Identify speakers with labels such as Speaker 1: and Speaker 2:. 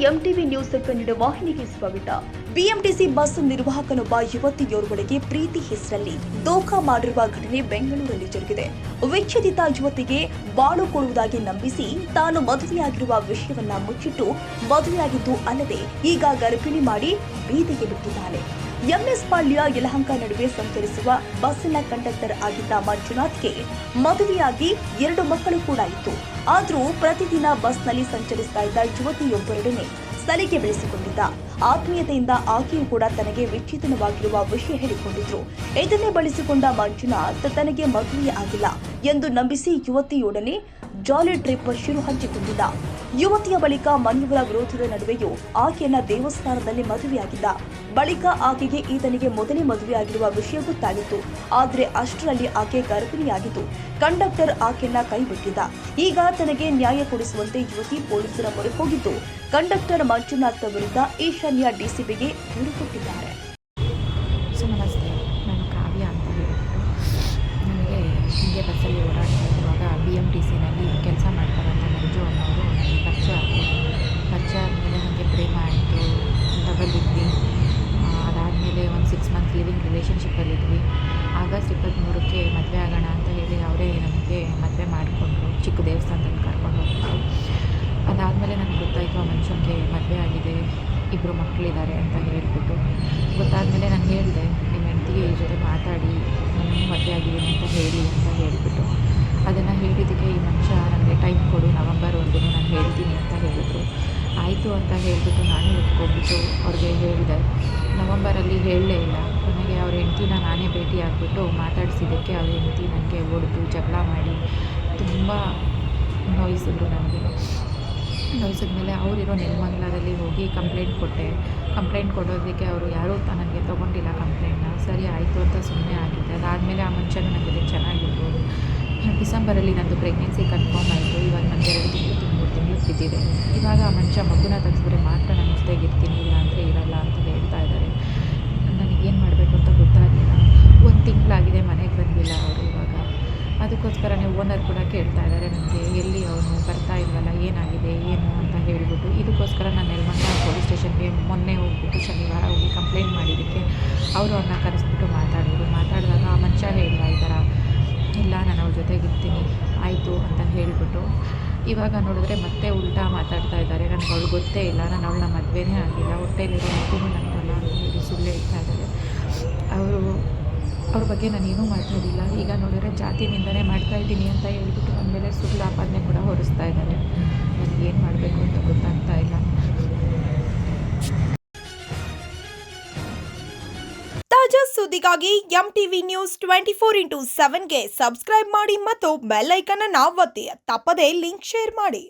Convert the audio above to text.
Speaker 1: MTV news Kannada ವಾಹಿನಿಗೆ ಸ್ವಾಗತ. BMTC bus ನಿರ್ವಾಹಕನೊಬ್ಬ ಯುವತಿಯೋರ್ವಳಿಗೆ ಪ್ರೀತಿ ಹೆಸರಲ್ಲಿ ದೋಖಾ ಮಾಡಿರುವ ಘಟನೆ ಬೆಂಗಳೂರಲ್ಲಿ ಜರುಗಿದೆ. ವಿಚ್ಛೇದಿತ ಯುವತಿಗೆ ಬಾಳು ಕೊಡುವುದಾಗಿ ನಂಬಿಸಿ ತಾನು ಮದುವೆಯಾಗಿರುವ ವಿಷಯವನ್ನ ಮುಚ್ಚಿಟ್ಟು ಮದುವೆಯಾಗಿದ್ದು ಅಲ್ಲದೆ ಈಗ ಗರ್ಭಿಣಿ ಮಾಡಿ ಬೀದಿಗೆ ಬಿಟ್ಟಿದ್ದಾನೆ. ಎಂಎಸ್ ಪಾಳ್ಯ ಯಲಹಂಕ ನಡುವೆ ಸಂಚರಿಸುವ ಬಸ್ಸಿನ ಕಂಡಕ್ಟರ್ ಆಗಿದ್ದ ಮಂಜುನಾಥ್ಗೆ ಮದುವೆಯಾಗಿ 2 ಮಕ್ಕಳು ಕೂಡ ಇತ್ತು. ಆದರೂ ಪ್ರತಿದಿನ ಬಸ್ನಲ್ಲಿ ಸಂಚರಿಸ್ತಾ ಇದ್ದ ಯುವತಿಯೊಬ್ಬರೊಡನೆ ಸಲಿಗೆ ಬೆಳೆಸಿಕೊಂಡಿದ್ದ. ಆತ್ಮೀಯತೆಯಿಂದ ಆಕೆಯೂ ಕೂಡ ತನಗೆ ವಿಚ್ಛೇದನವಾಗಿರುವ ವಿಷಯ ಹೇಳಿಕೊಂಡಿದ್ರು. ಇದನ್ನೇ ಬಳಸಿಕೊಂಡ ಮಂಜುನಾಥ್ ತನಗೆ ಮದುವೆ ಆಗಿಲ್ಲ ಎಂದು ನಂಬಿಸಿ ಯುವತಿಯೊಡನೆ ಜಾಲಿ ಟ್ರಿಪ್ ಶುರು ಹಂಚಿಕೊಂಡಿದ್ದ. ಯುವತಿಯ ಬಳಿಕ ಮನೆಯವರ ವಿರೋಧದ ನಡುವೆಯೂ ಆಕೆಯನ್ನ ದೇವಸ್ಥಾನದಲ್ಲಿ ಮದುವೆಯಾಗಿದ್ದ. ಬಳಿಕ ಆಕೆಗೆ ಈತನಿಗೆ ಮೊದಲೇ ಮದುವೆಯಾಗಿರುವ ವಿಷಯ ಗೊತ್ತಾಗಿತ್ತು. ಆದರೆ ಅಷ್ಟರಲ್ಲಿ ಆಕೆ ಗರ್ಭಿಣಿಯಾಗಿದ್ದು ಕಂಡಕ್ಟರ್ ಆಕೆಯನ್ನ ಕೈಬಿಟ್ಟಿದ್ದ. ಈಗ ತನಗೆ ನ್ಯಾಯ ಕೊಡಿಸುವಂತೆ ಯುವತಿ ಪೊಲೀಸರ ಮೊರೆ ಹೋಗಿದ್ದು ಕಂಡಕ್ಟರ್ ಮಂಜುನಾಥ್ ವಿರುದ್ಧ ಈಶಾನ್ಯ ಡಿಸಿಪಿಗೆ ದೂರು ಕೊಟ್ಟಿದ್ದಾರೆ.
Speaker 2: ನಮಸ್ತೆ, ನಾನು ಕಾವ್ಯ ಅಂತ ಹೇಳಿಬಿಟ್ಟು ನನಗೆ ಹೀಗೆ ಬಸ್ಸಲ್ಲಿ ಓಡಾಡ್ತಾ ಇರುವಾಗ BMTCನಲ್ಲಿ ಕೆಲಸ ಮಾಡ್ತಾರಂತ ಮಂಜು ಅನ್ನೋರು ನನಗೆ ಪರಿಚಯ ಆದಮೇಲೆ ನನಗೆ ಪ್ರೇಮ ಆಯಿತು. ಡಬಲ್ ಇದ್ವಿ. ಅದಾದಮೇಲೆ ಒಂದು 6 ಮಂತ್ಸ್ ಲಿವಿಂಗ್ ರಿಲೇಷನ್ಶಿಪ್ಪಲ್ಲಿದ್ವಿ. ಆಗಸ್ಟ್ 23ಕ್ಕೆ ಮದುವೆ ಆಗೋಣ ಅಂತ ಹೇಳಿ ಅವರೇ ನನಗೆ ಮದುವೆ ಮಾಡಿಕೊಂಡ್ರು. ಚಿಕ್ಕ ದೇವಸ್ಥಾನದಲ್ಲಿ ಕರ್ಕೊಂಡು ಹೋಗ್ತಾರೆ. ಅದಾದಮೇಲೆ ನನಗೆ ಗೊತ್ತಾಯಿತು ಆ ಮನುಷ್ಯನಿಗೆ ಮದುವೆ ಆಗಿದೆ, 2 ಮಕ್ಕಳಿದ್ದಾರೆ ಅಂತ ಹೇಳಿಬಿಟ್ಟು. ಗೊತ್ತಾದಮೇಲೆ ನಾನು ಹೇಳಿದೆ, ನಿಮ್ಮ ಹೆಂಡತಿಗೆ ಈ ಜೊತೆ ಮಾತಾಡಿ ನನಗೂ ಮದುವೆ ಆಗಿದ್ದೀನಿ ಅಂತ ಹೇಳಿ ಅಂತ ಹೇಳಿಬಿಟ್ಟು. ಅದನ್ನು ಹೇಳಿದ್ದಕ್ಕೆ ಈ ಮನುಷ್ಯ ನನಗೆ ಟೈಮ್ ಕೊಡು, ನವಂಬರ್ವರೆಗೂ ನಾನು ಹೇಳ್ತೀನಿ ಅಂತ ಹೇಳಿದ್ರು. ಆಯಿತು ಅಂತ ಹೇಳಿಬಿಟ್ಟು ನಾನು ಒಪ್ಕೊಂಡ್ಬಿಟ್ಟು ಅವ್ರಿಗೆ ಹೇಳಿದೆ. ನವಂಬರಲ್ಲಿ ಹೇಳಲೇ ಇಲ್ಲ. ನನಗೆ ಅವ್ರ ಹೆಂಡ್ತಿನ ನಾನೇ ಭೇಟಿ ಆಗಿಬಿಟ್ಟು ಮಾತಾಡಿಸಿದ್ದಕ್ಕೆ ಅವ್ರ ಹೆಂಡ್ತಿ ನನಗೆ ಹೊಡೆದು ಜಗಳ ಮಾಡಿ ತುಂಬ ನೋಯಿಸಿದ್ರು. ನೋಯಿಸಿದ್ಮೇಲೆ ಅವರಿರೋ ನೆಲಮಂಗಲದಲ್ಲಿ ಹೋಗಿ ಕಂಪ್ಲೇಂಟ್ ಕೊಟ್ಟೆ. ಕಂಪ್ಲೇಂಟ್ ಕೊಡೋದಕ್ಕೆ ಅವರು ಯಾರೂ ನನಗೆ ತೊಗೊಂಡಿಲ್ಲ ಕಂಪ್ಲೇಂಟ್ನ. ಸರಿ ಆಯಿತು ಅಂತ ಸುಮ್ಮನೆ ಆಗಿದ್ದೆ. ಅದಾದಮೇಲೆ ಆ ಮನುಷ್ಯನೂ ನನ್ನ ಜೊತೆ ಚೆನ್ನಾಗಿತ್ತು. ಡಿಸೆಂಬರಲ್ಲಿ ನಂದು ಪ್ರೆಗ್ನೆನ್ಸಿ ಕನ್ಫರ್ಮ್ ಆಯಿತು. ಇವಾಗ ನನಗೆ 2 ತಿಂಗಳು 3 ತಿಂಗಳು ಬಿದ್ದಿದೆ. ಇವಾಗ ಆ ಮನುಷ್ಯ ಮಗುನ ತೆಗೆಸಿದ್ರೆ ಮಾತ್ರ ನಾನು ಜೊತೆಗಿರ್ತೀನಿ, ಇಲ್ಲ ಅಂದರೆ ಇರಲ್ಲ ಅಂತ ಹೇಳ್ತಾ ಇದ್ದಾರೆ. ನನಗೇನು ಮಾಡಬೇಕು ಅಂತ ಗೊತ್ತಾಗಲಿಲ್ಲ. 1 ತಿಂಗಳಾಗಿದೆ, ಮನೆಗೆ ಬಂದಿಲ್ಲ ಅವರು. ಇವಾಗ ಅದಕ್ಕೋಸ್ಕರನೇ ಓನರ್ ಕೂಡ ಕೇಳ್ತಾ ಇದ್ದಾರೆ ನನಗೆ, ಎಲ್ಲಿ ಅವನು ಬರ್ತಾ ಇಲ್ವಲ್ಲ, ಏನಾಗಿದೆ ಏನು ಅಂತ ಹೇಳಿಬಿಟ್ಟು. ಇದಕ್ಕೋಸ್ಕರ ನಾನು ನೆಲಮಂಗಲ ಪೊಲೀಸ್ ಸ್ಟೇಷನ್ಗೆ ಮೊನ್ನೆ ಹೋಗ್ಬಿಟ್ಟು ಶನಿವಾರ ಹೋಗಿ ಕಂಪ್ಲೇಂಟ್ ಮಾಡಿದ್ದಕ್ಕೆ ಅವರು ಅವ್ರನ್ನ ಕರೆಸ್ಬಿಟ್ಟು ಮಾತಾಡಿದಾಗ ಆ ಮನುಷ್ಯ ಹೇಳ್ದ ಈ ಥರ, ಇಲ್ಲ ನಾನು ಅವ್ರ ಜೊತೆಗಿರ್ತೀನಿ ಆಯಿತು ಅಂತ ಹೇಳಿಬಿಟ್ಟು. ಇವಾಗ ನೋಡಿದ್ರೆ ಮತ್ತೆ ಉಲ್ಟಾ ಮಾತಾಡ್ತಾ ಇದ್ದಾರೆ. ನನಗೆ ಅವಳು ಗೊತ್ತೇ ಇಲ್ಲ, ನಾನು ಅವಳನ್ನ ಮದುವೆನೇ ಆಗಿಲ್ಲ, ಹೊಟ್ಟೆಲಿರೋ ಮಗುನೂ ನನಗಲ್ಲ ಅಂತ ಹೇಳಿ ಸುಳ್ಳು ಹೇಳ್ತಾ ಇದ್ದಾರೆ. ಅವ್ರ ಬಗ್ಗೆ ನಾನೇನೂ ಮಾತಾಡಿಲ್ಲ. ಈಗ ನೋಡಿದ್ರೆ ಜಾತಿ ನಿಂದನೆ ಮಾಡ್ತಾಯಿದ್ದೀನಿ ಅಂತ ಹೇಳ್ಬಿಟ್ಟು ನನ್ನ ಮೇಲೆ ಸುಳ್ಳು ಆಪಾದನೆ ಕೂಡ ಹೊರಿಸ್ತಾ ಇದ್ದಾರೆ. ನನಗೇನು ಮಾಡಬೇಕು ಅಂತ ಗೊತ್ತಾಗ್ತಾ ಇಲ್ಲ.
Speaker 3: ತಾಜಾ ಸುದ್ದಿಗಾಗಿ ಎಂಟಿವಿ ನ್ಯೂಸ್ 24/7ಗೆ ಸಬ್ಸ್ಕ್ರೈಬ್ ಮಾಡಿ ಮತ್ತು ಬೆಲ್ ಐಕಾನ್ ಅನ್ನು ಒತ್ತಿ. ತಪ್ಪದೇ ಲಿಂಕ್ ಶೇರ್ ಮಾಡಿ.